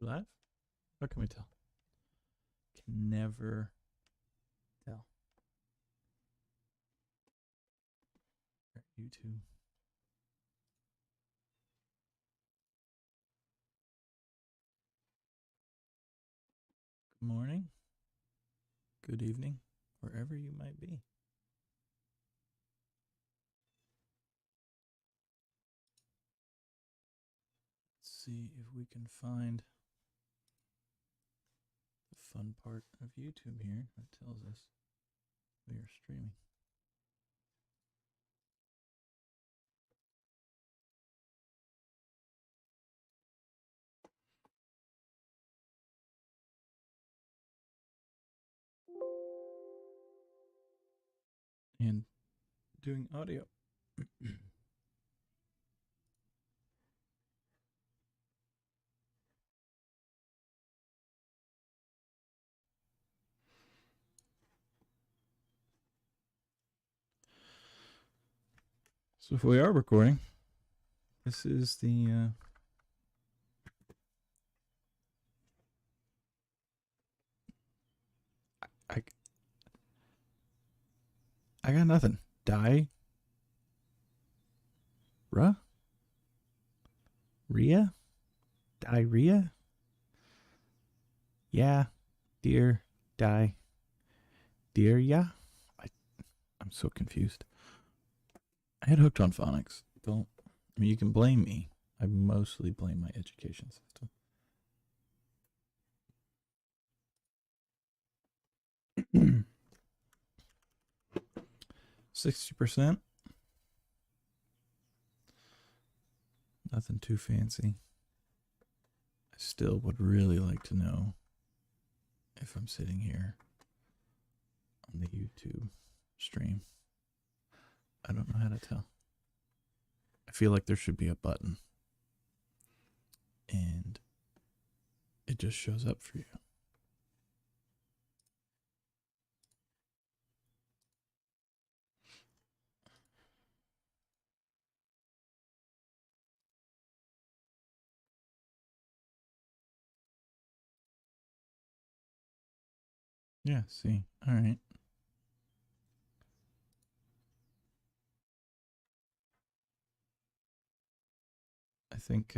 We live? How can we tell? Can never tell. YouTube. Good morning. Good evening, wherever you might be. Let's see if we can find the fun part of YouTube here that tells us we are streaming. And doing audio. So if we are recording, this is the I got nothing. Dierya? Dierya? Yeah. Dierya? I'm so confused. I had hooked on phonics. I mean, you can blame me. I mostly blame my education system. 60%. Nothing too fancy. I still would really like to know if I'm sitting here on the YouTube stream. I don't know how to tell. I feel like there should be a button and it just shows up for you. Yeah, see. All right. I think,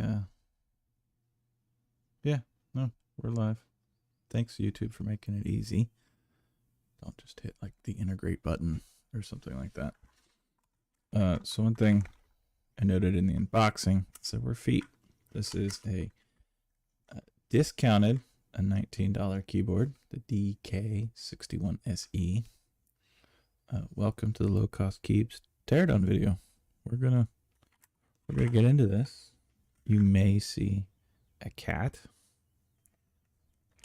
yeah, no, we're live. Thanks, YouTube, for making it easy. Don't just hit like the integrate button or something like that. So one thing I noted in the unboxing, so we're feet. This is a discounted, a $19 keyboard, the DK61SE. Welcome to the low cost keeps teardown video. We're gonna get into this. You may see a cat.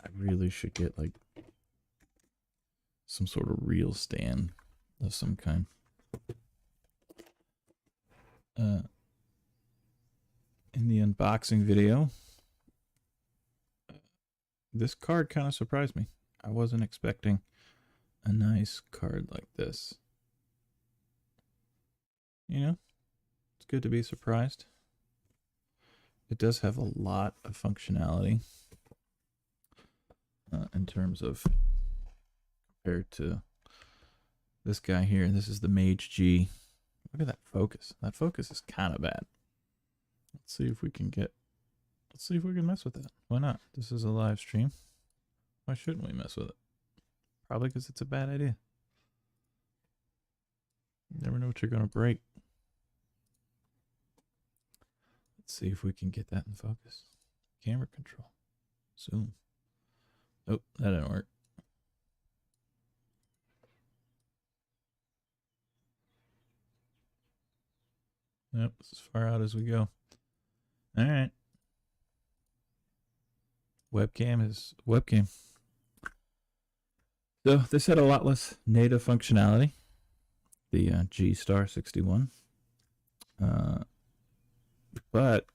I really should get like some sort of real stand of some kind. In the unboxing video, this card kind of surprised me. I wasn't expecting a nice card like this. You know, it's good to be surprised. It does have a lot of functionality in terms of compared to this guy here. This is the Mage G. Look at that focus. That focus is kind of bad. Let's see if we can mess with that. Why not? This is a live stream. Why shouldn't we mess with it? Probably because it's a bad idea. You never know what you're going to break. Let's see if we can get that in focus. Camera control. Zoom. Oh, that didn't work. Nope, it's as far out as we go. All right. Webcam is webcam. So this had a lot less native functionality. The G61. But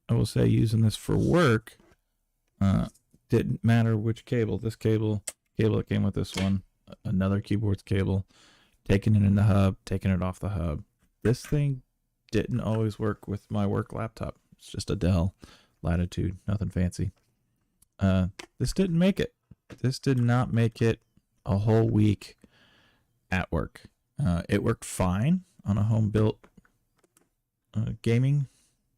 I will say using this for work didn't matter which cable. This cable that came with this one, another keyboard's cable, taking it in the hub, taking it off the hub. This thing didn't always work with my work laptop. It's just a Dell Latitude, nothing fancy. This didn't make it. This did not make it a whole week at work. It worked fine on a home built gaming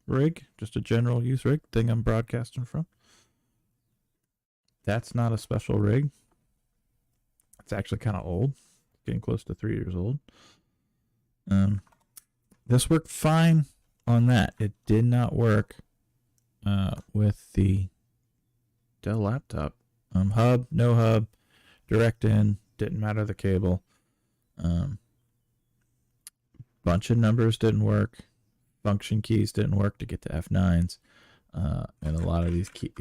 rig, just a general use rig thing I'm broadcasting from. That's not a special rig. It's actually kind of old, getting close to 3 years old. This worked fine on that. It did not work with the Dell laptop. Hub, no hub, direct in, didn't matter the cable. Bunch of numbers didn't work. Function keys didn't work to get to F9s. And a lot of these keys,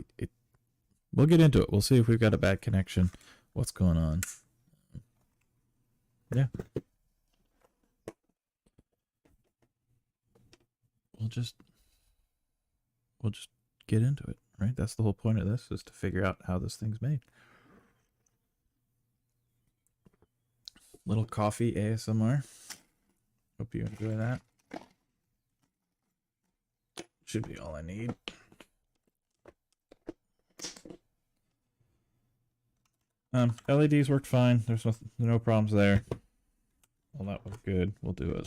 we'll get into it. We'll see if we've got a bad connection. What's going on? Yeah. We'll just get into it, right? That's the whole point of this, is to figure out how this thing's made. Little coffee ASMR. Hope you enjoy that. Should be all I need. LEDs worked fine. There's no problems there. Well, that was good. We'll do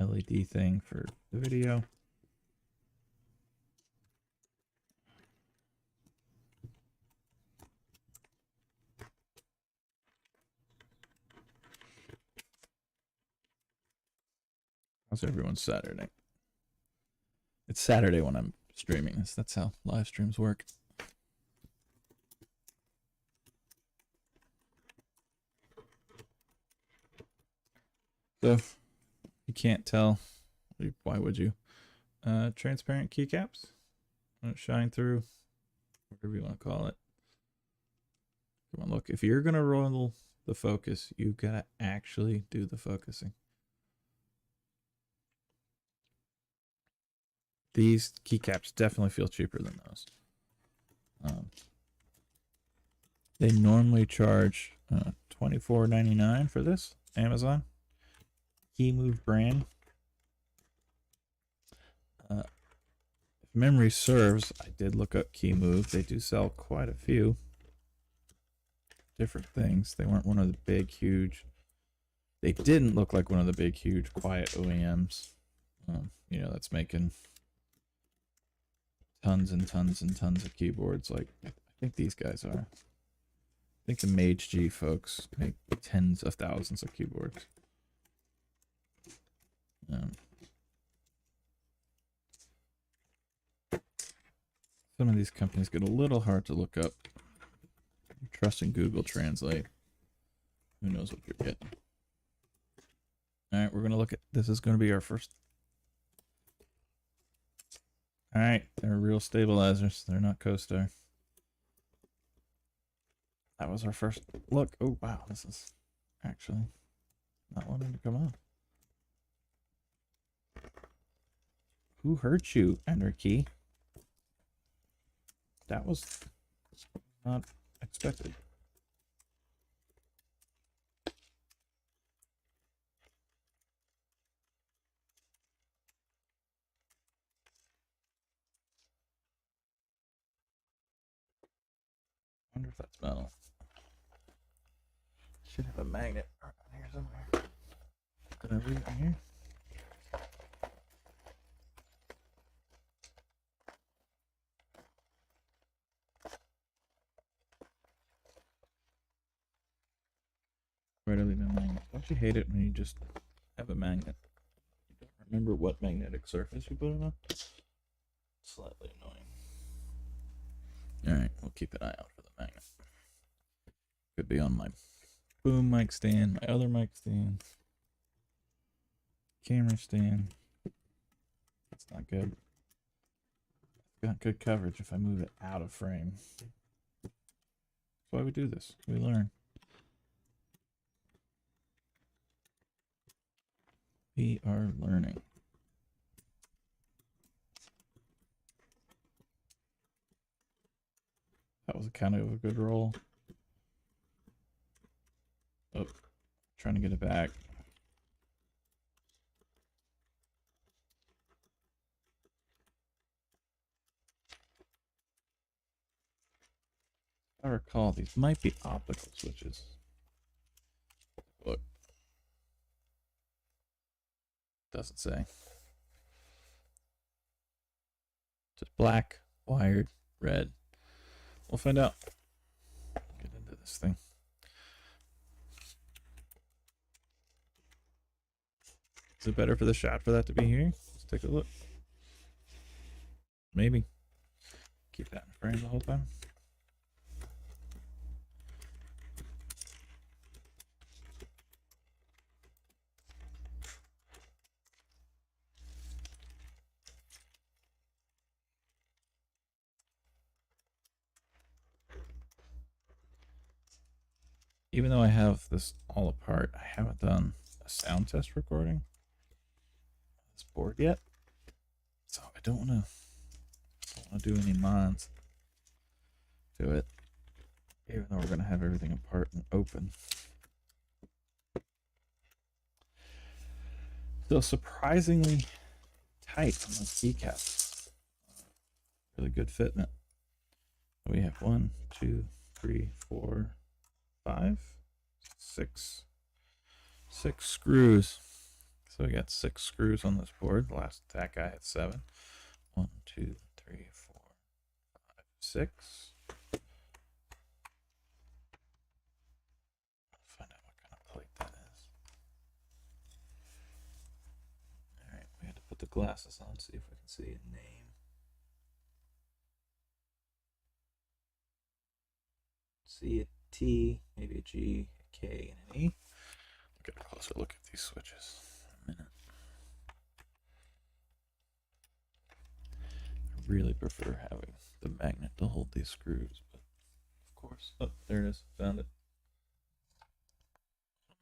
a LED thing for the video. How's everyone's Saturday? It's Saturday when I'm streaming this. That's how live streams work. So, you can't tell. Why would you? Transparent keycaps. Shine through. Whatever you want to call it. Come on, look. If you're going to roll the focus, you've got to actually do the focusing. These keycaps definitely feel cheaper than those. They normally charge $24.99 for this. Amazon. KeyMove brand. If memory serves, I did look up KeyMove. They do sell quite a few different things. They weren't one of the big, huge. They didn't look like one of the big, huge, quiet OEMs. You know, that's making tons and tons and tons of keyboards. Like, I think these guys are. I think the Mage G folks make tens of thousands of keyboards. Some of these companies get a little hard to look up. Trust in Google Translate. Who knows what you're getting. Alright, we're going to look at, this is going to be our first. Alright, they're real stabilizers. They're not co-star. That was our first look. Oh, wow, this is actually not wanting to come on. Who hurt you, Enter key? That was not expected. I wonder if that's metal. Should have a magnet around here somewhere. Did I leave it in here? Where did I leave a magnet? Don't you hate it when you just have a magnet? You don't remember what magnetic surface you put it on? Slightly annoying. Alright, we'll keep an eye out for the magnet. Could be on my boom mic stand, my other mic stand, camera stand. That's not good. It's got good coverage if I move it out of frame. That's why we do this. We learn. We are learning. That was kind of a good roll. Oh, trying to get it back. I recall these might be optical switches. Look. Doesn't say. Just black, wired, red. We'll find out. Get into this thing. Is it better for the shot for that to be here? Let's take a look. Maybe. Keep that in frame the whole time. Even though I have this all apart, I haven't done a sound test recording of this board yet. So I don't want to do any mods to it, even though we're going to have everything apart and open. So surprisingly tight on the keycaps. Really good fitment. We have 1, 2, 3, 4, 5, 6 screws. So we got 6 screws on this board. The last attack I had 7. 1, 2, 3, 4, 5, 6. Find out what kind of plate that is. Alright, we had to put the glasses on, see if we can see a name. See a T, maybe a G, a K, and an E. Get a closer look at these switches in a minute. I really prefer having the magnet to hold these screws, but of course. Oh, there it is. Found it.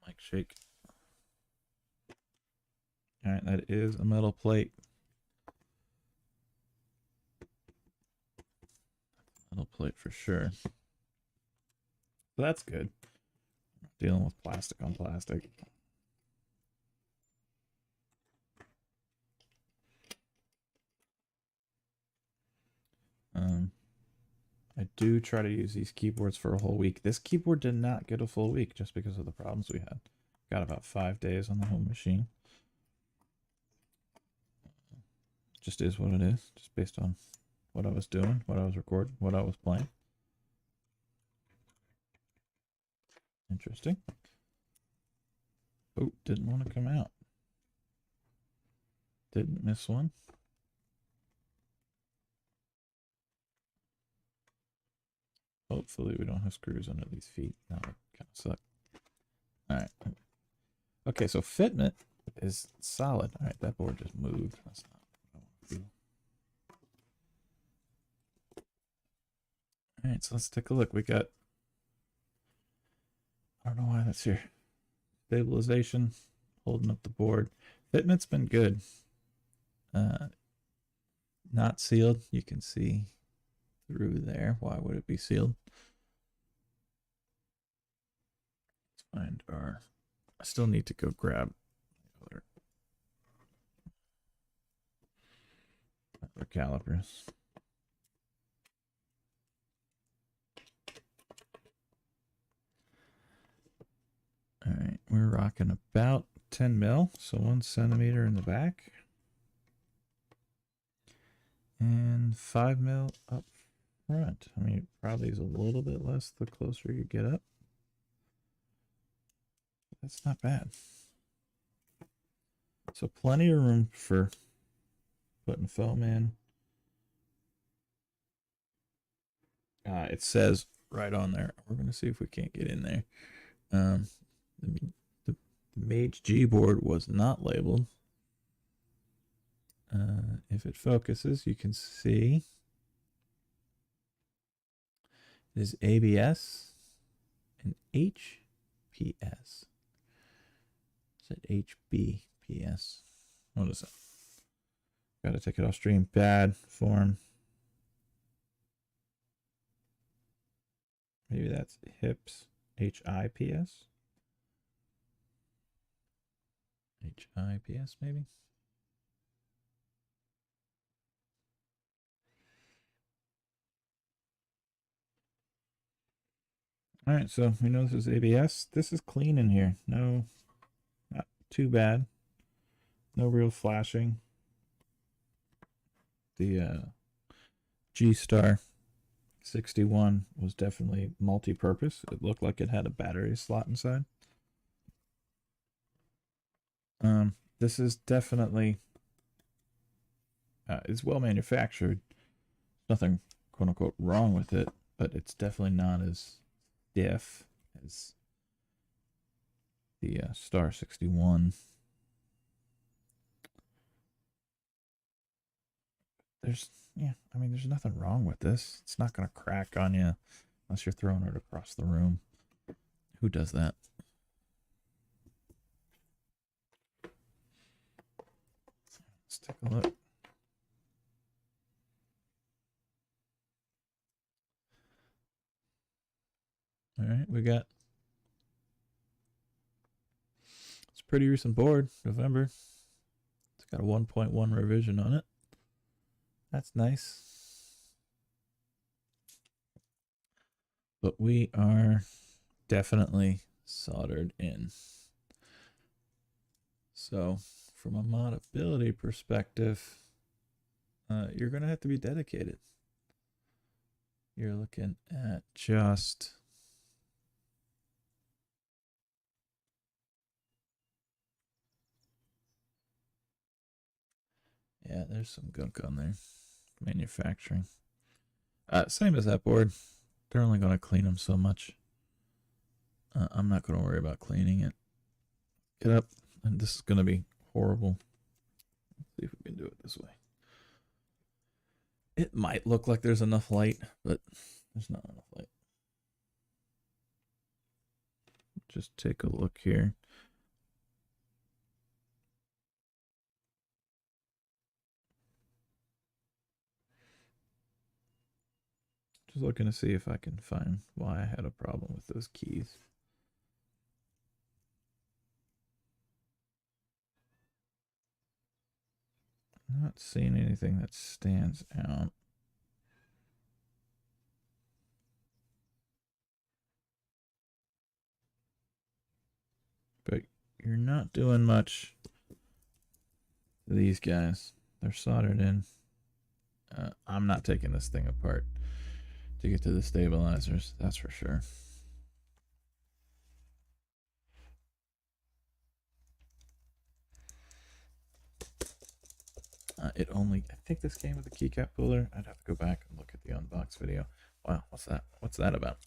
Mic shake. Alright, that is a metal plate. Metal plate for sure. So that's good. Dealing with plastic on plastic. I do try to use these keyboards for a whole week. This keyboard did not get a full week just because of the problems we had. Got about 5 days on the home machine. Just is what it is, just based on what I was doing, what I was recording, what I was playing. Interesting. Oh, didn't want to come out. Didn't miss one. Hopefully we don't have screws under these feet. That would kind of suck. Alright. Okay, so fitment is solid. Alright, that board just moved. That's not what I want to do. Alright, so let's take a look. We got, I don't know why that's here. Stabilization, holding up the board. Fitment's been good. Not sealed. You can see through there. Why would it be sealed? Let's find our, I still need to go grab other calipers. All right, we're rocking about 10 mil, so 1 centimeter in the back. And 5 mil up front. I mean, it probably is a little bit less the closer you get up. That's not bad. So plenty of room for putting foam in. It says right on there. We're going to see if we can't get in there. The Mage G board was not labeled. If it focuses, you can see it is ABS and HPS. Is it HBPS? What is it? Got to take it off stream. Bad form. Maybe that's hips. HIPS. HIPS maybe. All right, so we know this is ABS. This is clean in here. No, not too bad. No real flashing. The G-Star 61 was definitely multi-purpose. It looked like it had a battery slot inside. This is definitely it's well manufactured. Nothing quote unquote wrong with it, but it's definitely not as stiff as the Star 61. There's nothing wrong with this. It's not gonna crack on you unless you're throwing it across the room. Who does that? Let's take a look. All right, we got it's a pretty recent board, November. It's got a 1.1 revision on it. That's nice. But we are definitely soldered in. So from a modability perspective, you're going to have to be dedicated. You're looking at just yeah, there's some gunk on there. Manufacturing. Same as that board. They're only going to clean them so much. I'm not going to worry about cleaning it. Get up. And this is going to be horrible. Let's see if we can do it this way. It might look like there's enough light, but there's not enough light. Just take a look here. Just looking to see if I can find why I had a problem with those keys. Not seeing anything that stands out. But you're not doing much to these guys. They're soldered in. I'm not taking this thing apart to get to the stabilizers, that's for sure. I think this came with a keycap puller. I'd have to go back and look at the unbox video. Wow, what's that? What's that about?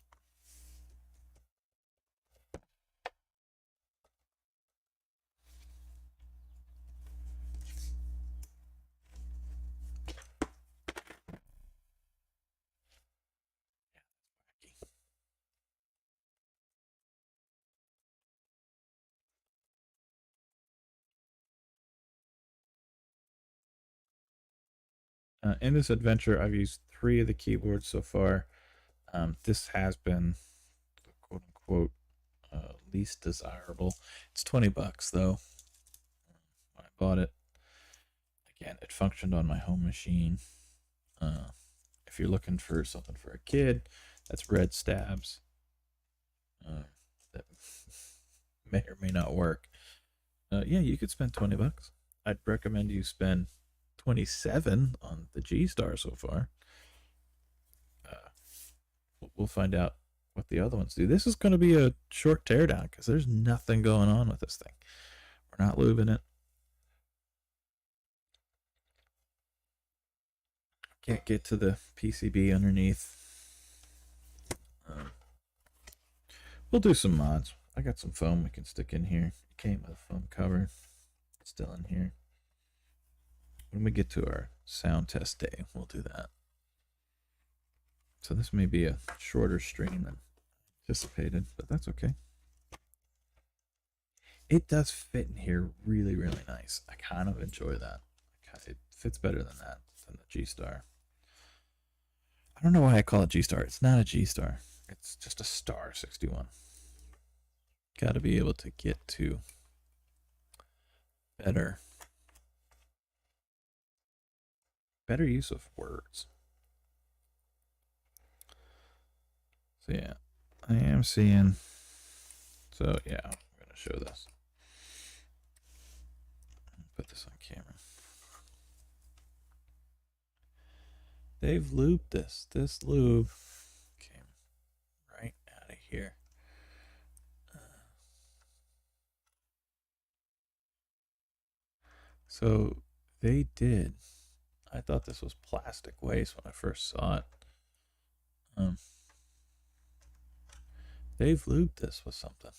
In this adventure, I've used 3 of the keyboards so far. This has been quote unquote least desirable. It's $20 though. When I bought it, again, it functioned on my home machine. If you're looking for something for a kid, that's red stabs. That may or may not work. Yeah, you could spend $20. I'd recommend you spend 27 on the G-Star so far. We'll find out what the other ones do. This is going to be a short teardown because there's nothing going on with this thing. We're not lubing it. Can't get to the PCB underneath. We'll do some mods. I got some foam we can stick in here. It came with a foam cover. It's still in here. When we get to our sound test day, we'll do that. So this may be a shorter stream than anticipated, but that's okay. It does fit in here really, really nice. I kind of enjoy that. It fits better than that, than the G-Star. I don't know why I call it G-Star. It's not a G-Star. It's just a Star 61. Got to be able to get to better use of words. So yeah, I am seeing. So yeah, I'm gonna show this. Put this on camera. They've lubed this. This lube came right out of here. So they did. I thought this was plastic waste when I first saw it. They've lubed this with something.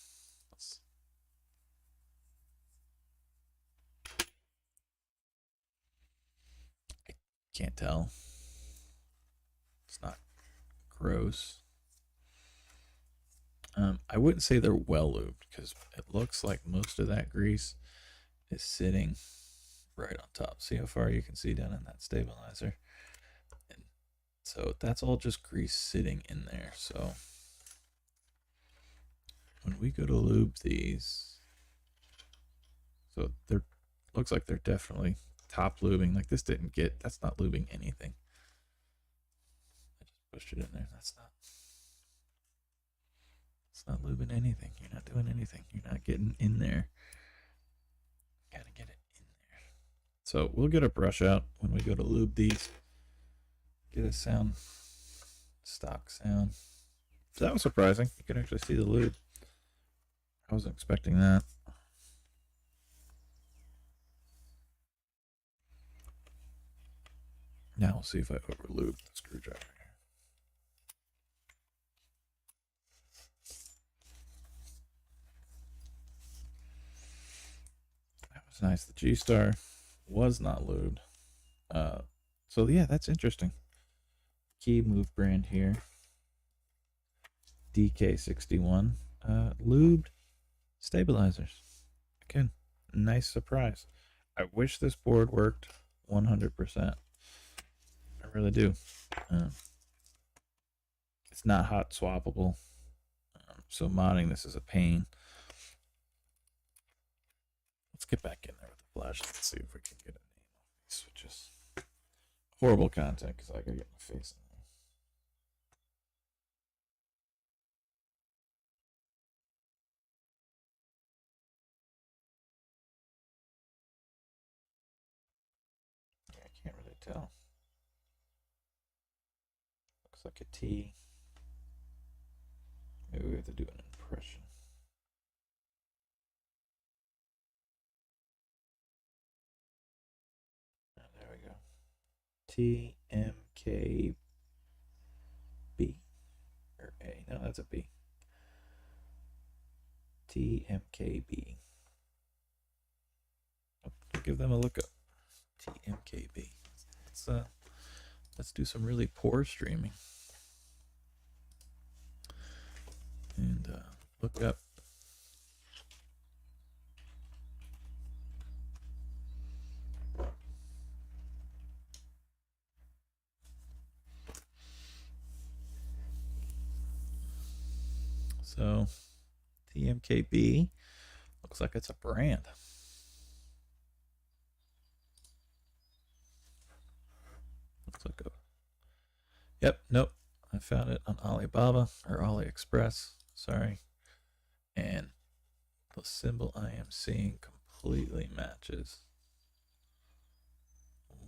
I can't tell. It's not gross. I wouldn't say they're well lubed because it looks like most of that grease is sitting right on top. See how far you can see down in that stabilizer? And so that's all just grease sitting in there. So when we go to lube these, so they're looks like they're definitely top lubing. Like this didn't get, that's not lubing anything. I just pushed it in there. That's not, it's not lubing anything. You're not doing anything. You're not getting in there. Gotta get it in there. So we'll get a brush out when we go to lube these. Get a sound, stock sound. So that was surprising. You can actually see the lube. I wasn't expecting that. Now we'll see if I over lube the screwdriver here. That was nice. The G-Star was not lubed. So yeah, that's interesting. Key Move brand here. DK61. Lubed stabilizers. Again, nice surprise. I wish this board worked 100%. I really do. It's not hot swappable. So modding this is a pain. Let's get back in there with the flash. Let's see if we can get a name on these switches. Horrible content because I gotta get my face in there. I can't really tell. Looks like a T. Maybe we have to do an impression. Oh, there we go. TMKB. Or A. No, that's a B. TMKB. Give them a look up. TMKB. Let's do some really poor streaming. And look up. So TMKB looks like it's a brand. Looks like a, yep, nope. I found it on Alibaba or AliExpress, sorry. And the symbol I am seeing completely matches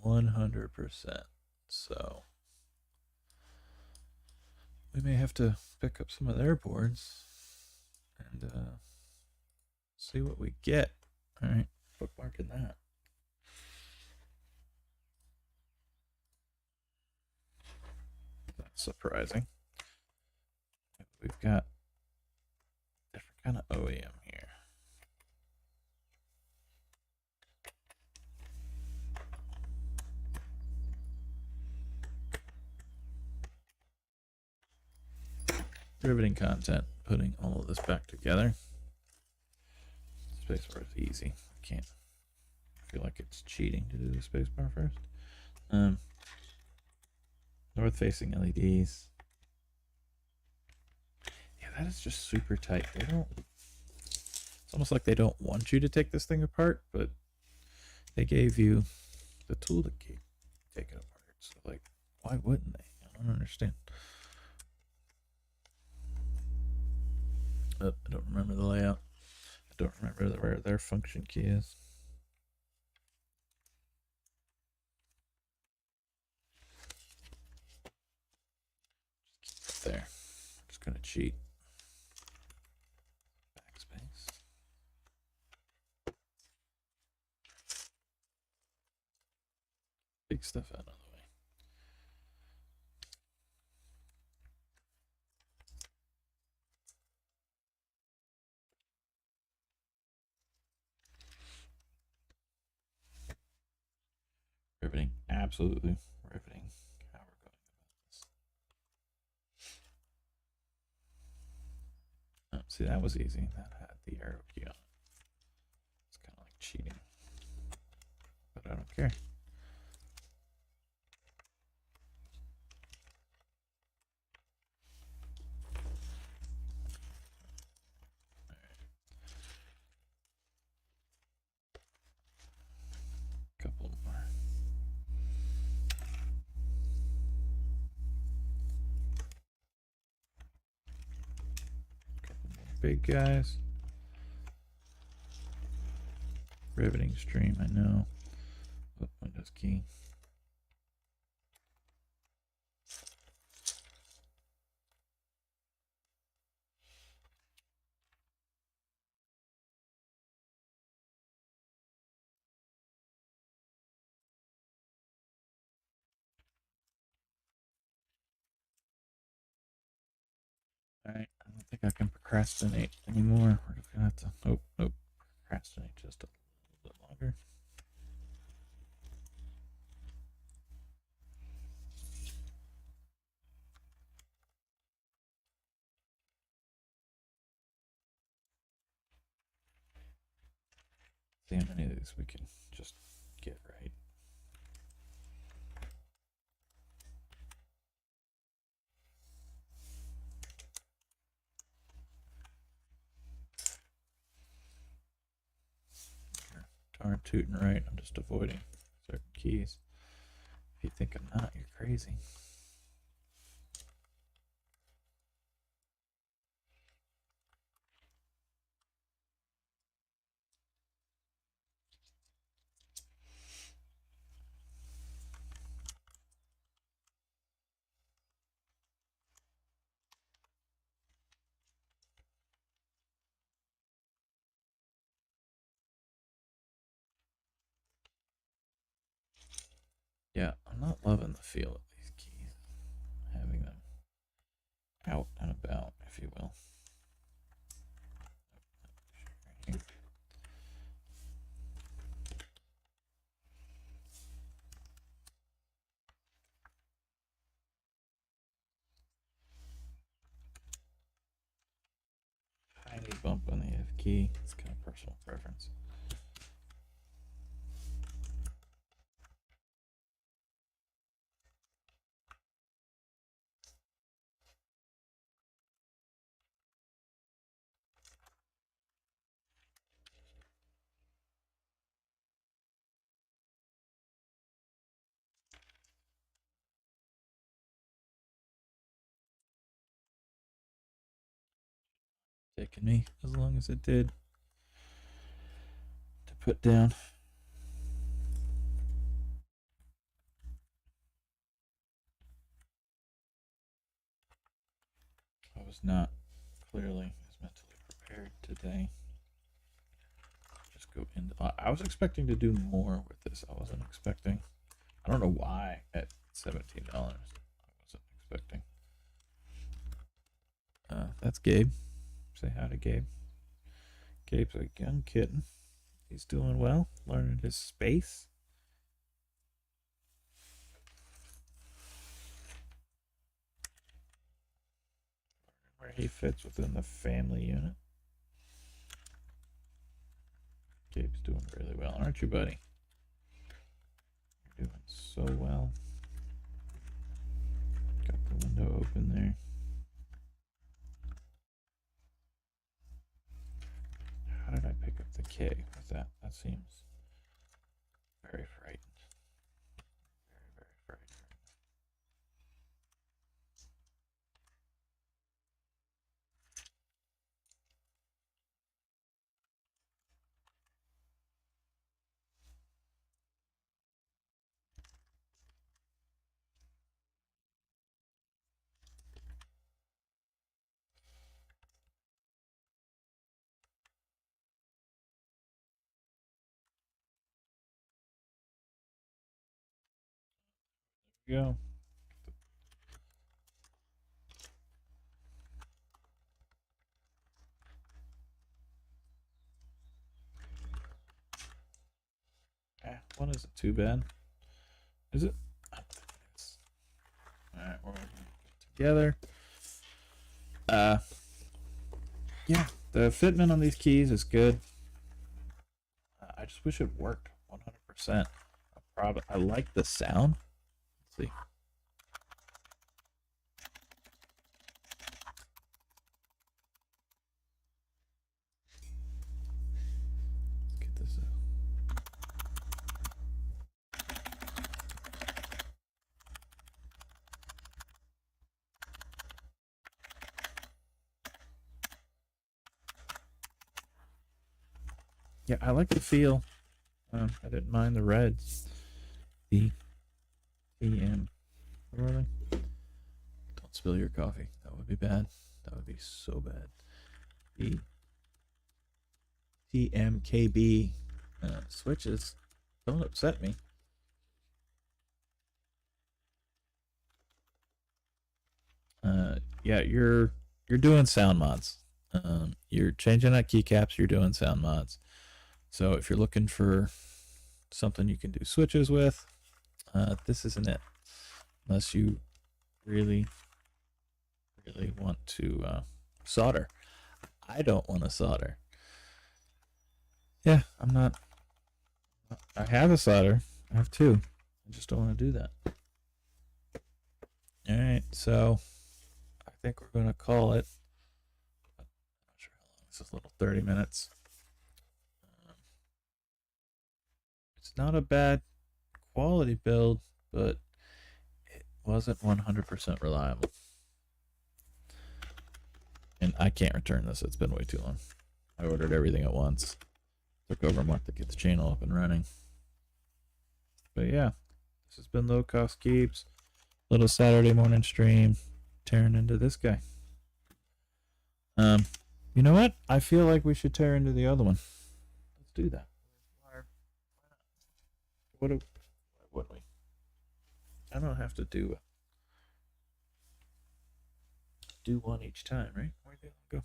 100%. So we may have to pick up some of their boards and see what we get. All right, bookmarking that. That's surprising. We've got different kind of OEM here. Riveting content, putting all of this back together. Spacebar is easy. I can't feel like it's cheating to do the spacebar first. North facing LEDs. Yeah, that is just super tight. They don't, it's almost like they don't want you to take this thing apart, but they gave you the tool to take it apart. So like, why wouldn't they? I don't understand. I don't remember the layout. I don't remember where their function key is. Just there. Just gonna cheat. Backspace. Big stuff out of the way. Riveting. Absolutely riveting. How we're going about this. Oh, see, that was easy. That had the arrow key on it. It's kind of like cheating. But I don't care. Couple more. Couple more big guys. Riveting stream, I know. Oh, Windows key. Alright, I don't think I can procrastinate anymore. We're just gonna have to procrastinate just a little bit longer. See how many of these we can just get right. Darn tootin' right, I'm just avoiding certain keys. If you think I'm not, you're crazy. Yeah, I'm not loving the feel of these keys. Having them out and about, if you will. Tiny bump on the F key. It's kind of personal preference. Taking me as long as it did to put down. I was not clearly as mentally prepared today. Just go into. I was expecting to do more with this. I wasn't expecting. I don't know why at $17. I wasn't expecting. That's Gabe. Say hi to Gabe. Gabe's a young kitten. He's doing well, learning his space. Where he fits within the family unit. Gabe's doing really well, aren't you, buddy? You're doing so well. Got the window open there. How did I pick up the K with that? That seems very frightened. Very, very frightened. we go. One isn't too bad. Is it? I don't think it is. Alright, we're together. Yeah, the fitment on these keys is good. I just wish it worked 100%. I like the sound. Let's see. Let's get this out. Yeah, I like the feel. I didn't mind the reds. The TM. Really? Don't spill your coffee. That would be bad. That would be so bad. The TMKB switches don't upset me. Yeah, you're doing sound mods. You're changing out keycaps. You're doing sound mods. So if you're looking for something you can do switches with, this isn't it. Unless you really want to solder. I don't want to solder. Yeah, I'm not. I have a solder. I have two. I just don't want to do that. All right, so I think we're going to call it. I'm not sure how long this is. A little 30 minutes. It's not a bad quality build, but it wasn't 100% reliable. And I can't return this. It's been way too long. I ordered everything at once. Took over a month to get the channel up and running. But yeah, this has been Low Cost Keeps. Little Saturday morning stream. Tearing into this guy. You know what? I feel like we should tear into the other one. Let's do that. Why wouldn't we? I don't have to do one each time, right? Where'd they go?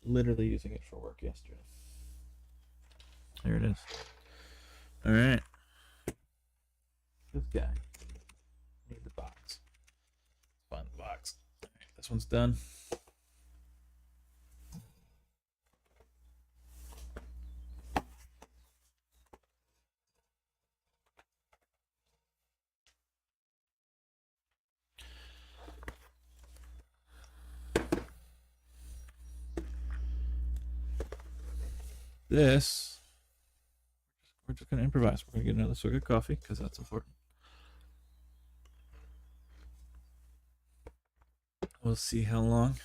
Literally using it for work yesterday. There it is. All right. This guy. Need the box. Find the box. All right, this one's done. This, we're just going to improvise. We're going to get another swig of coffee because that's important. We'll see how long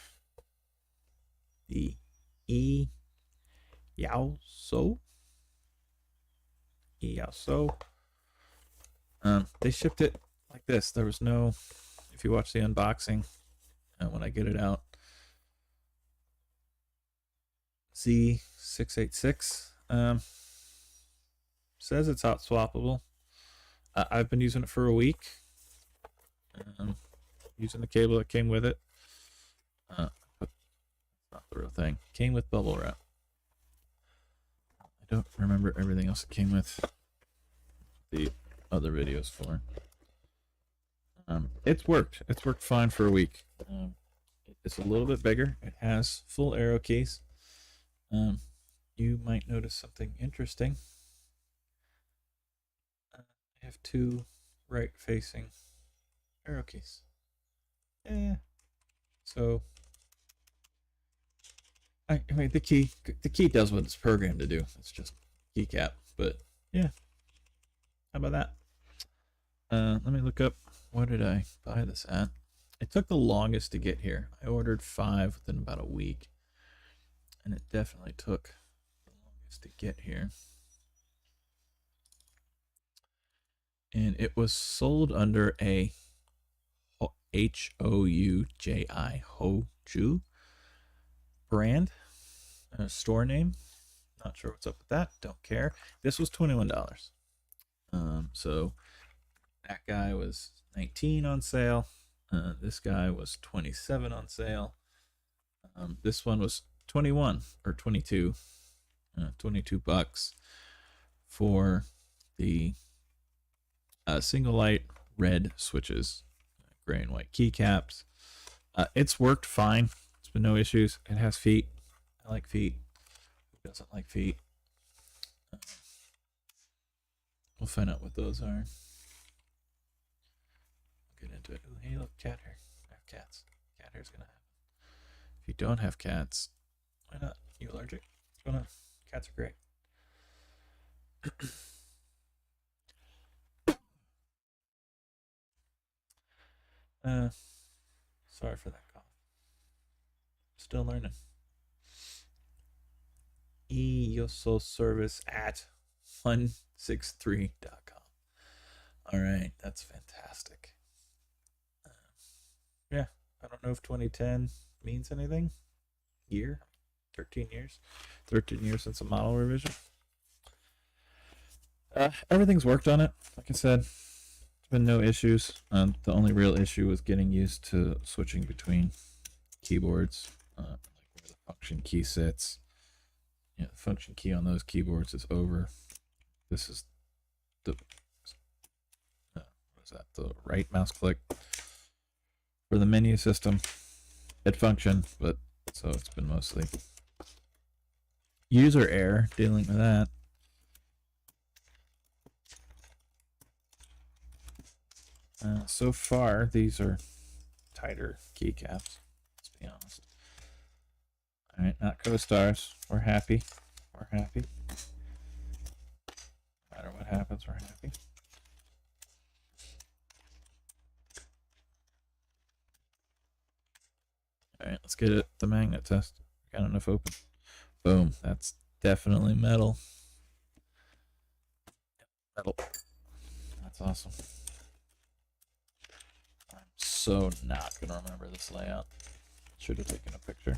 the Yao So. They shipped it like this. There was no, if you watch the unboxing, when I get it out, Z686 says it's hot swappable. I've been using it for a week. Using the cable that came with it. But not the real thing. Came with bubble wrap. I don't remember everything else it came with. The other videos for. It's worked. It's worked fine for a week. It's a little bit bigger. It has full arrow keys. You might notice something interesting. I have two right-facing arrow keys. So I mean the key does what it's programmed to do. It's just keycap, but yeah. How about that? Let me look up, where did I buy this at? It took the longest to get here. I ordered 5 within about a week, and it definitely took the longest to get here. And it was sold under a Houji brand, store name. Not sure what's up with that. Don't care. This was $21. So that guy was 19 on sale. This guy was 27 on sale. This one was 21 or 22, 22 bucks for the single light red switches, gray and white keycaps. It's worked fine. It's been no issues. It has feet. I like feet. Who doesn't like feet? We'll find out what those are. Get into it. Ooh, hey, look, cat hair. I have cats. Cat hair's gonna happen. If you don't have cats, why not? You allergic? What's going on? Cats are great. Sorry for that cough. Still learning. EOSO service at 163.com. All right, that's fantastic. Yeah, I don't know if 2010 means anything. Year, 13 years, 13 years since a model revision. Everything's worked on it. Like I said, there's been no issues. The only real issue was getting used to switching between keyboards, like where the function key sits. Yeah, the function key on those keyboards is over. This is the what is that? The right mouse click for the menu system. It functioned, but so it's been mostly user error dealing with that. So far, these are tighter keycaps. Let's be honest. All right, not co-stars. We're happy. We're happy. No matter what happens, we're happy. All right, let's get it. The magnet test. Got enough open. Boom. That's definitely metal. Metal. That's awesome. I'm so not gonna remember this layout. Should have taken a picture.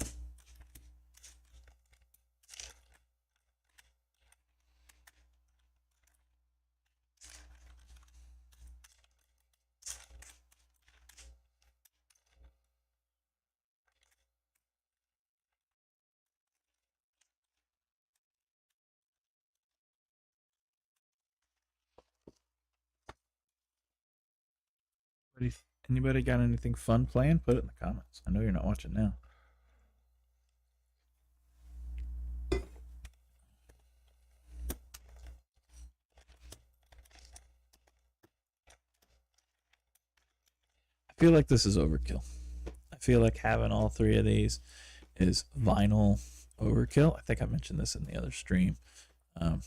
Anybody got anything fun playing? Put it in the comments. I know you're not watching now. I feel like this is overkill. I feel like having all three of these is vinyl overkill. I think I mentioned this in the other stream. I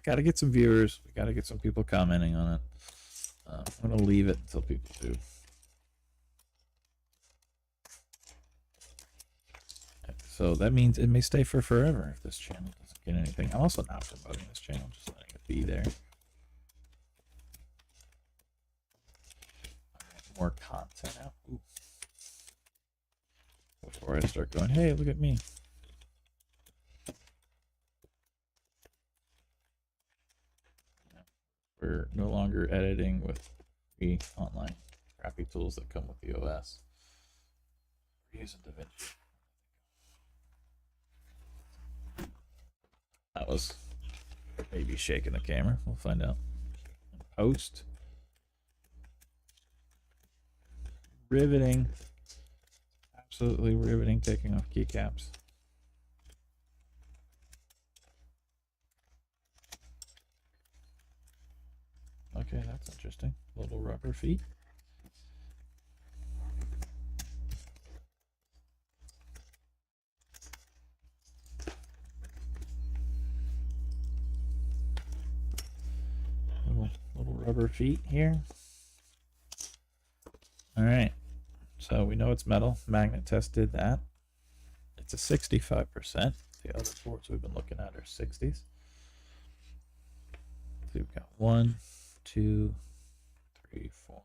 got to get some viewers. We got to get some people commenting on it. I'm going to leave it until people do. So that means it may stay for forever if this channel doesn't get anything. I'm also not promoting this channel, just letting it be there. More content out. Ooh. Before I start going, hey, look at me. We're no longer editing with the online crappy tools that come with the OS. We're using DaVinci. That was maybe shaking the camera. We'll find out. Post. Riveting. Absolutely riveting, taking off keycaps. Okay, that's interesting. Little rubber feet. Little rubber feet here. All right. So we know it's metal. Magnet test did that. It's a 65%. The other boards we've been looking at are 60s. So we've got 1, 2, 3, 4,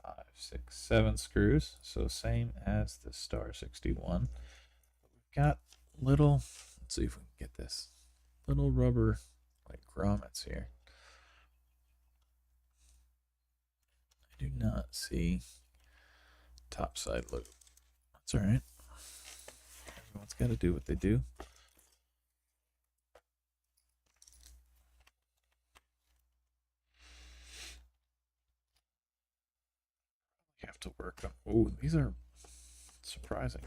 5, 6, 7 screws. So same as the Star 61. We've got little, let's see if we can get this. little rubber like grommets here. I do not see topside loop. That's all right. Everyone's got to do what they do. You have to work on. Oh, these are surprising.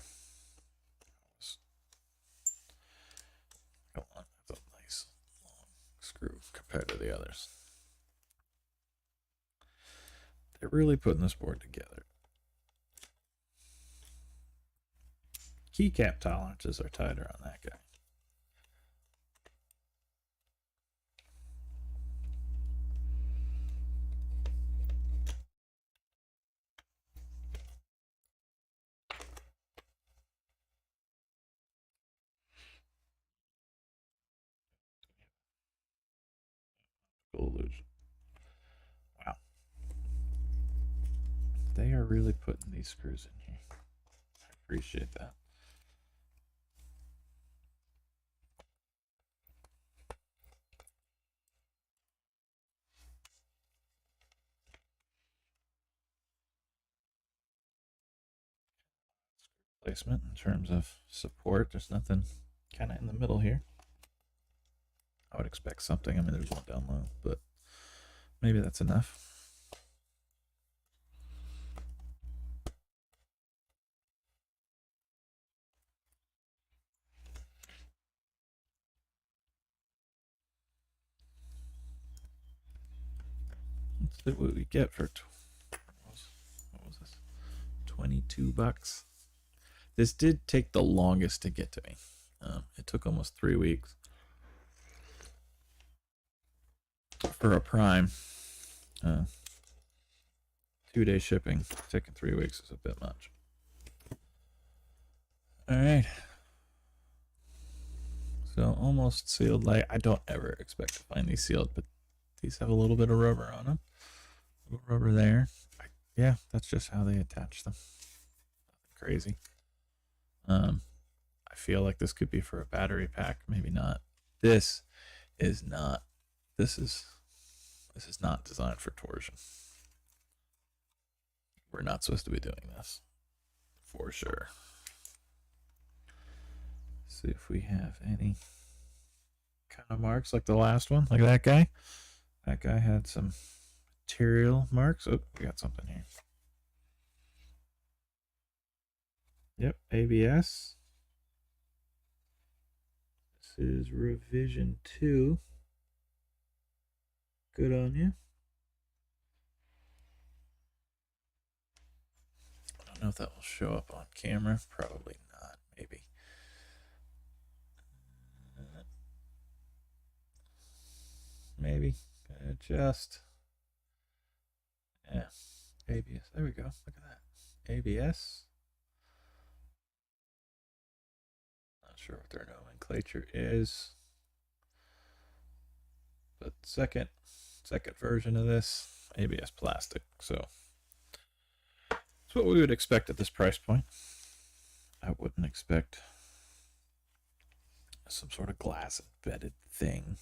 Come on, that's a nice long screw compared to the others. They're really putting this board together. Keycap tolerances are tighter on that guy. Illusion. Wow. They are really putting these screws in here. I appreciate that. Placement in terms of support, there's nothing kind of in the middle here. I would expect something. I mean, there's one down low, but maybe that's enough. Let's see what we get for what was this? 22 bucks. This did take the longest to get to me. It took almost 3 weeks for a prime. 2-day shipping. Taking 3 weeks is a bit much. All right. So almost sealed light. I don't ever expect to find these sealed, but these have a little bit of rubber on them. A little rubber there. Yeah, that's just how they attach them. Nothing crazy. I feel like this could be for a battery pack. Maybe not. This is not. This is not designed for torsion. We're not supposed to be doing this, for sure. See if we have any kind of marks like the last one, like that guy. That guy had some material marks. Oh, we got something here. Yep, ABS. This is revision 2. Good on you. I don't know if that will show up on camera. Probably not. Maybe. Maybe. Just. Yeah. ABS. There we go. Look at that. ABS. Not sure what their nomenclature is. But second version of this, ABS plastic. So it's what we would expect at this price point. I wouldn't expect some sort of glass embedded thing.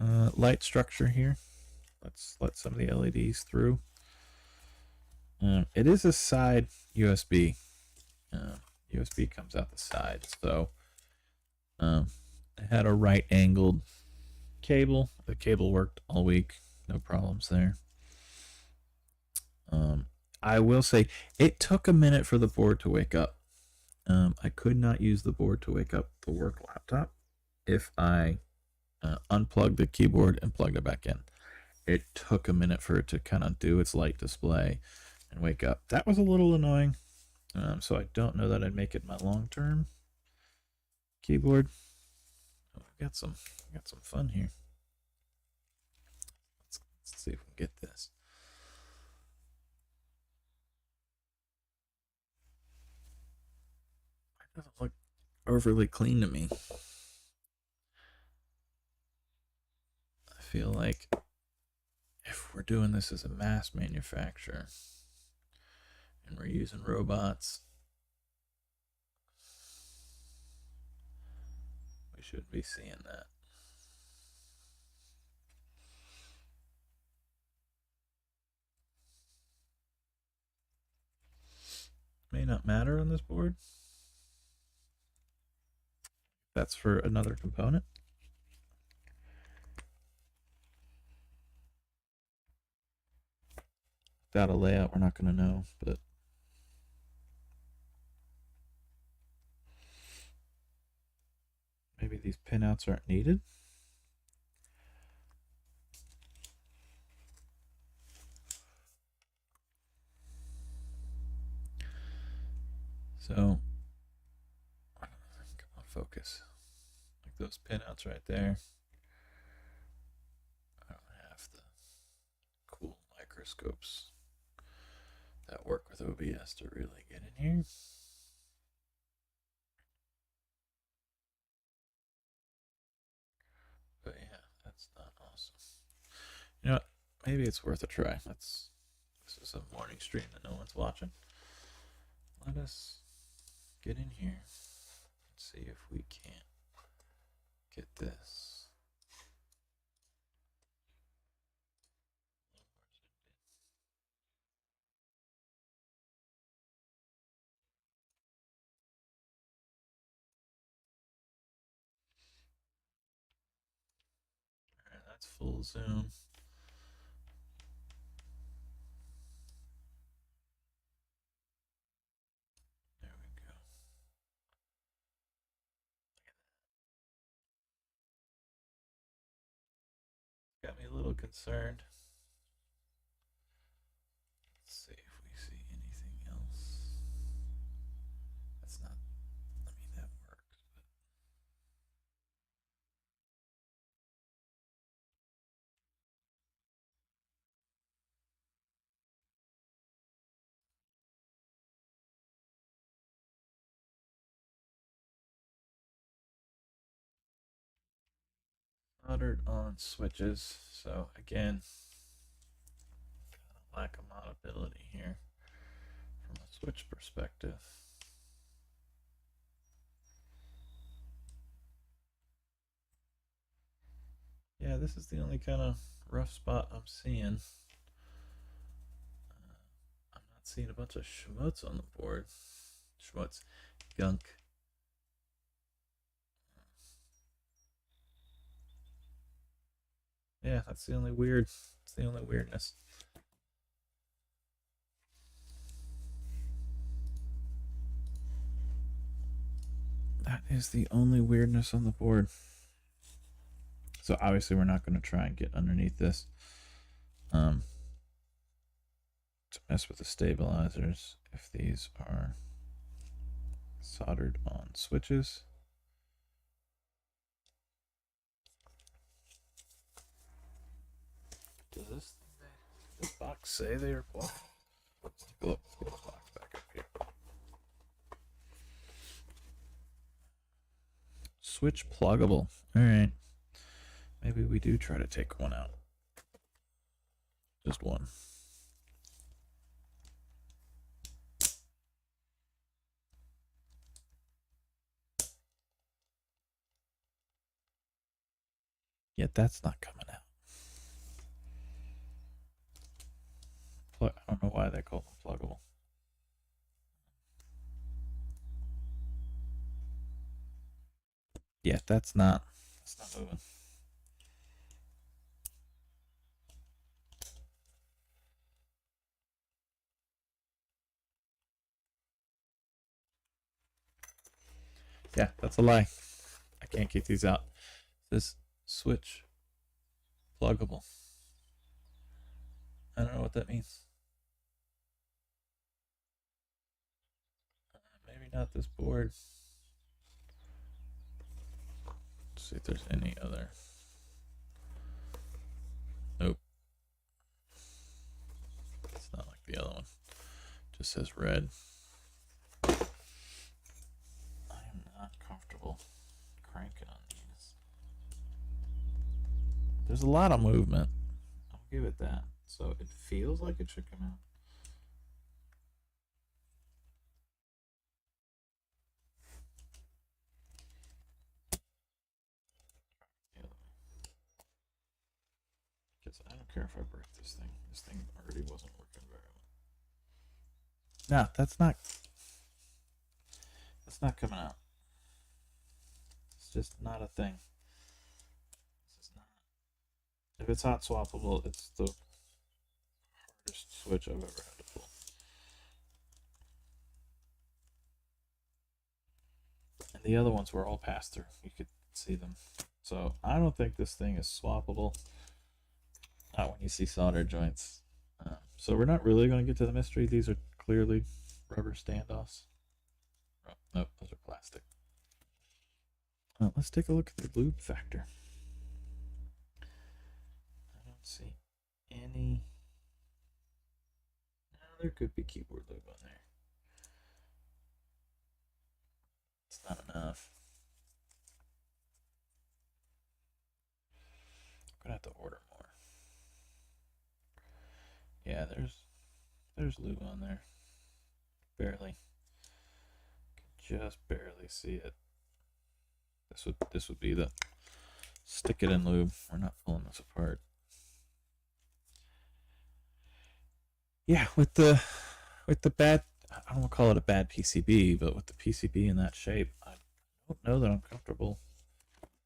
Light structure here. Let's let some of the LEDs through. It is a side USB. USB comes out the side, so I had a right angled cable. The cable worked all week, no problems there. I will say it took a minute for the board to wake up. I could not use the board to wake up the work laptop if I unplugged the keyboard and plugged it back in. It took a minute for it to kind of do its light display and wake up. That was a little annoying. So I don't know that I'd make it my long-term keyboard. Oh, we got some fun here. Let's see if we can get this. It doesn't look overly clean to me. I feel like if we're doing this as a mass manufacturer and we're using robots, We shouldn't be seeing that. May not matter on this board. That's for another component. Without a layout, we're not going to know, but maybe these pinouts aren't needed. So, come on, focus. Like those pinouts right there. I don't have the cool microscopes that work with OBS to really get in here. But yeah, that's not awesome. You know what? Maybe it's worth a try. This is a morning stream that no one's watching. Let us get in here and see if we can't get this. Alright, that's full zoom. There we go. Got me a little concerned. Let's see if we see anything else. That's not, I mean, that works, but. Soldered on switches, so again, lack of modability here from a switch perspective. Yeah, this is the only kind of rough spot I'm seeing. I'm not seeing a bunch of schmutz on the board. Schmutz, gunk. Yeah, that's the only weird. It's the only weirdness. That is the only weirdness on the board. So obviously we're not going to try and get underneath this to mess with the stabilizers if these are soldered on switches. Does this box say they are plugged? Let's take a look. Let's get this box back up here. Switch pluggable. All right. Maybe we do try to take one out. Just one. Yet that's not coming out. I don't know why they call them pluggable. Yeah, that's not moving. Yeah, that's a lie. I can't keep these out. This switch pluggable. I don't know what that means. Maybe not this board. Let's see if there's any other. Nope. It's not like the other one. It just says red. I am not comfortable cranking on these. There's a lot of movement. I'll give it that. So it feels like it should come out. Because I don't care if I break this thing. This thing already wasn't working very well. No, that's not coming out. It's just not a thing. This is not. If it's hot swappable, it's the hardest switch I've ever had to pull. And the other ones were all pass through. You could see them. So I don't think this thing is swappable. Not when you see solder joints. So we're not really going to get to the mystery. These are clearly rubber standoffs. Oh, nope, those are plastic. Let's take a look at the lube factor. I don't see any. No, there could be keyboard lube on there. It's not enough. I'm gonna have to order more. Yeah, there's lube on there. Barely. Can just barely see it. This would be the stick it in lube. We're not pulling this apart. Yeah, with the bad, I don't want to call it a bad PCB, but with the PCB in that shape, I don't know that I'm comfortable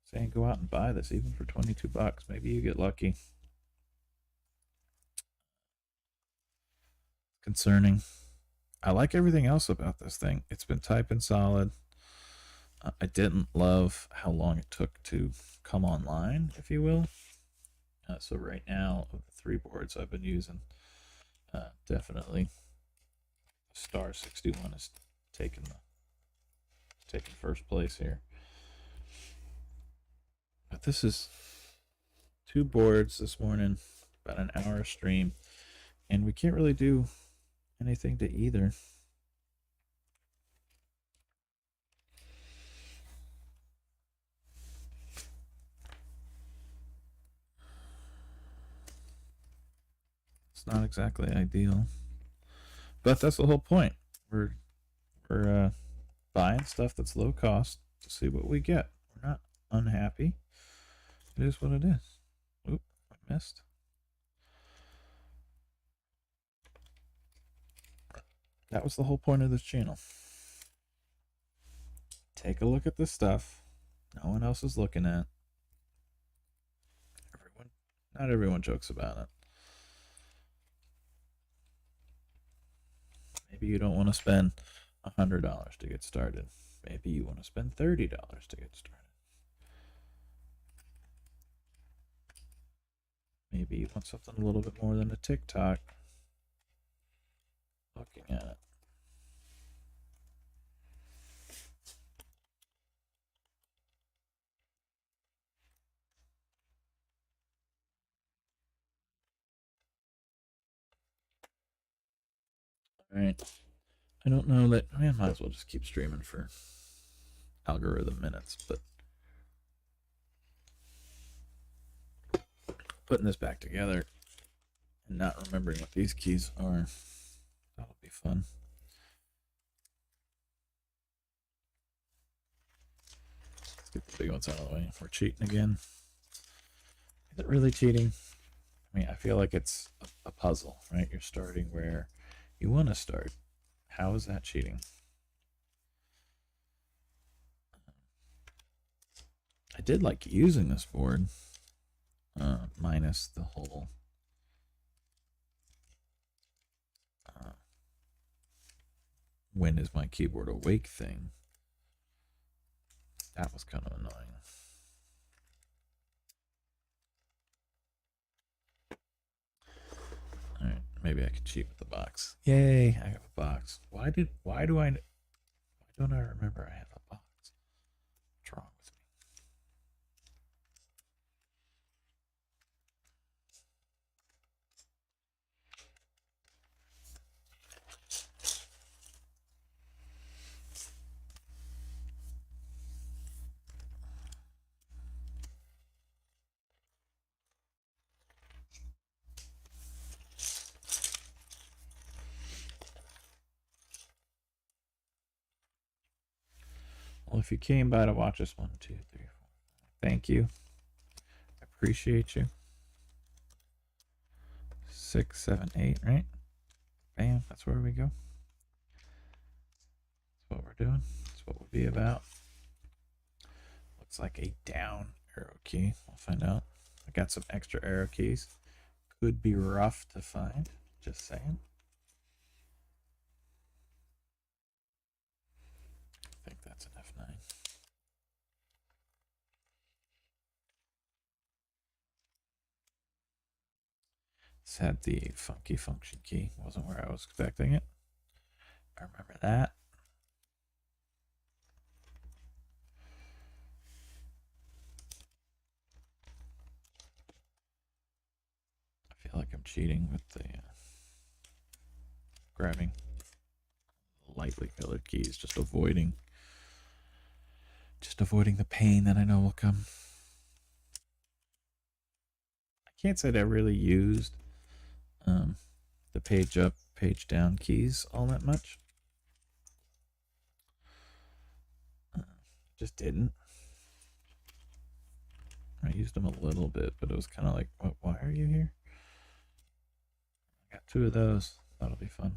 saying go out and buy this even for 22 bucks. Maybe you get lucky. Concerning. I like everything else about this thing. It's been typing solid. I didn't love how long it took to come online, if you will. So right now, of the 3 boards I've been using, definitely Star 61 is taking first place here. But this is 2 boards this morning, about an hour stream, and we can't really do anything to either. It's not exactly ideal, but that's the whole point. We're buying stuff that's low cost to see what we get. We're not unhappy. It is what it is. Oop, I missed. That was the whole point of this channel. Take a look at this stuff no one else is looking at. Not everyone jokes about it. Maybe you don't want to spend $100 to get started. Maybe you want to spend $30 to get started. Maybe you want something a little bit more than a TikTok. Looking at it. All right. I don't know that. I might as well just keep streaming for algorithm minutes, but putting this back together and not remembering what these keys are, that'll be fun. Let's get the big ones out of the way. We're cheating again. Is it really cheating? I mean, I feel like it's a puzzle, right? You're starting where you want to start. How is that cheating? I did like using this board, minus the whole when is my keyboard awake thing. That was kind of annoying. All right, maybe I can cheat with the box. Yay, I have a box. Why don't I remember I have a box? What's wrong with me? Well, if you came by to watch us, 1, 2, 3, 4, thank you. I appreciate you. 6, 7, 8, right? Bam, that's where we go. That's what we're doing. That's what we'll be about. Looks like a down arrow key. We'll find out. I got some extra arrow keys. Could be rough to find. Just saying. I think that's an F9. This had the funky function key. Wasn't where I was expecting it. I remember that. I feel like I'm cheating with the grabbing lightly colored keys, just avoiding the pain that I know will come. I can't say that I really used the page up, page down keys all that much. Just didn't. I used them a little bit, but it was kind of like, what, why are you here? I got 2 of those. That'll be fun.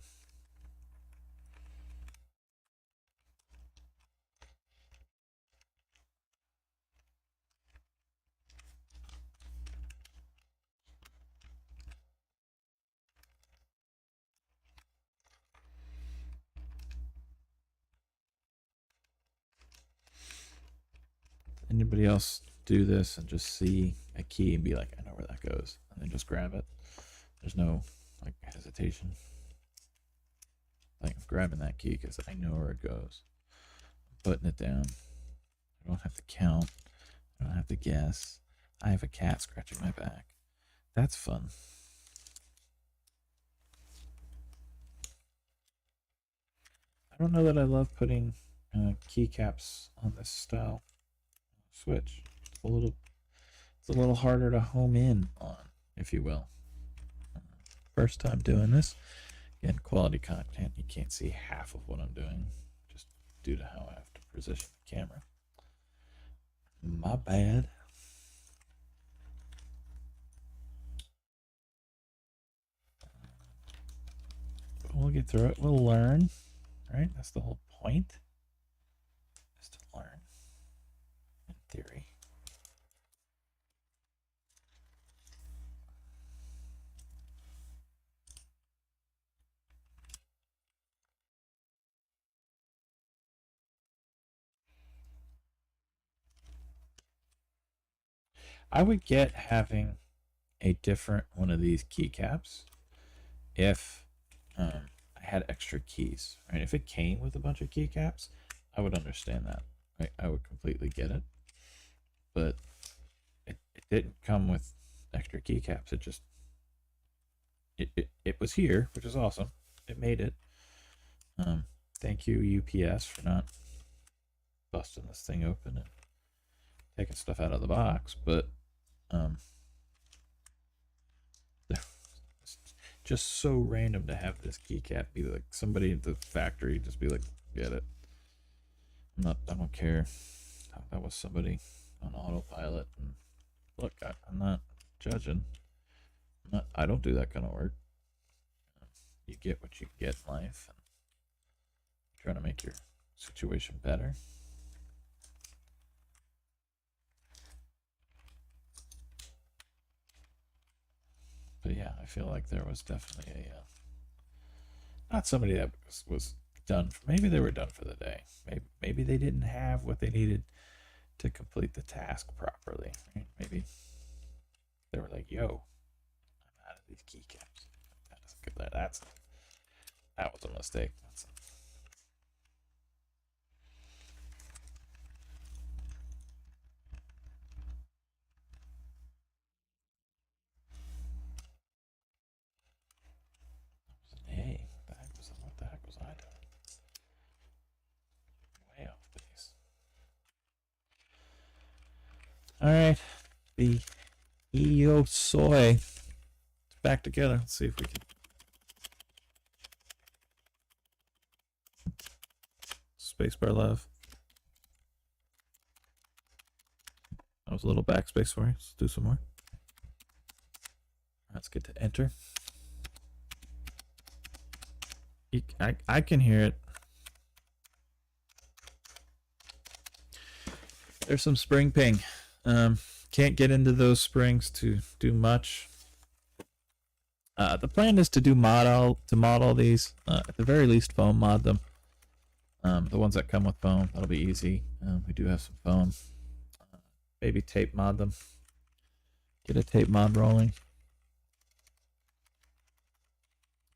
Anybody else do this and just see a key and be like, I know where that goes, and then just grab it? There's no like hesitation. Like I'm grabbing that key because I know where it goes. I'm putting it down. I don't have to count. I don't have to guess. I have a cat scratching my back. That's fun. I don't know that I love putting keycaps on this style switch. It's a little harder to home in on, if you will. First time doing this. Again, quality content. You can't see half of what I'm doing just due to how I have to position the camera. My bad. But we'll get through it. We'll learn. Right? That's the whole point. Is to learn. In theory. I would get having a different one of these keycaps if I had extra keys, right? If it came with a bunch of keycaps, I would understand that, right? I would completely get it. But it didn't come with extra keycaps. It just it was here, which is awesome. It made it. Thank you UPS for not busting this thing open and taking stuff out of the box, but it's just so random to have this keycap be like somebody at the factory just be like, get it. I don't care. That was somebody on autopilot. And look, I'm not judging. I don't do that kind of work. You get what you get in life, and trying to make your situation better. But yeah, I feel like there was definitely a not somebody that was done. Maybe they were done for the day. Maybe they didn't have what they needed to complete the task properly. Right? Maybe they were like, "Yo, I'm out of these keycaps." That was a mistake. Hey, what the heck was I doing? Way off base. All right, the EO soy. It's back together. Let's see if we can. Spacebar love. That was a little backspace for you. Let's do some more. Let's get to enter. I can hear it. There's some spring ping. Can't get into those springs to do much. The plan is to model these. At the very least, foam mod them. The ones that come with foam, that'll be easy. We do have some foam. Maybe tape mod them. Get a tape mod rolling.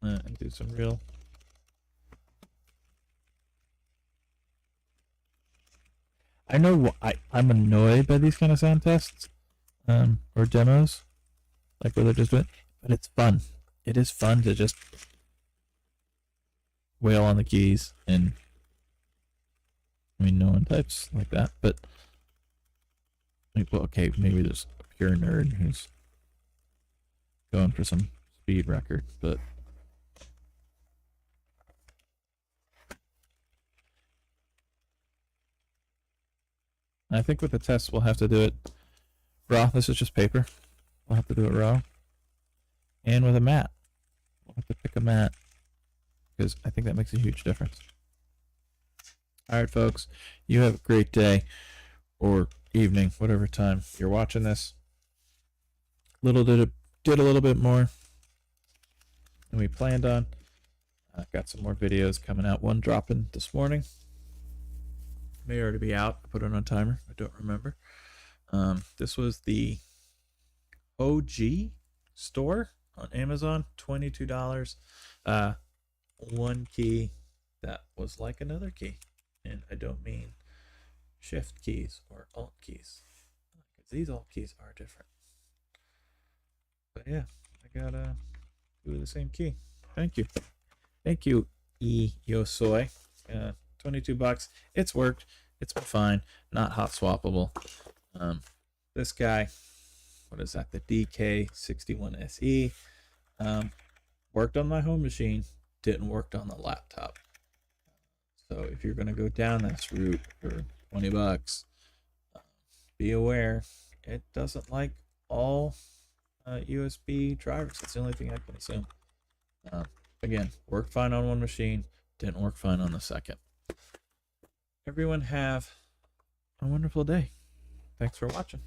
And do some real. I know I'm annoyed by these kind of sound tests, or demos, like where they're just doing, but it's fun. It is fun to just wail on the keys, and I mean, no one types like that, but well, okay, maybe there's a pure nerd who's going for some speed record, but I think with the test we'll have to do it raw. This is just paper. We'll have to do it raw. And with a mat. We'll have to pick a mat, because I think that makes a huge difference. Alright folks, you have a great day, or evening, whatever time you're watching this. Did a little bit more than we planned on. Got some more videos coming out. One dropping this morning. May already be out. I put it on timer. I don't remember. This was the OG store on Amazon. $22. One key that was like another key. And I don't mean shift keys or alt keys, because these alt keys are different. But yeah, I got two of the same key. Thank you. Thank you, Yosoi. 22 bucks. It's worked. It's been fine. Not hot swappable. This guy, what is that? The DK61SE. Worked on my home machine. Didn't work on the laptop. So if you're going to go down this route for 20 bucks, be aware it doesn't like all USB drivers. That's the only thing I can assume. Again, worked fine on one machine, didn't work fine on the second. Everyone have a wonderful day. Thanks for watching.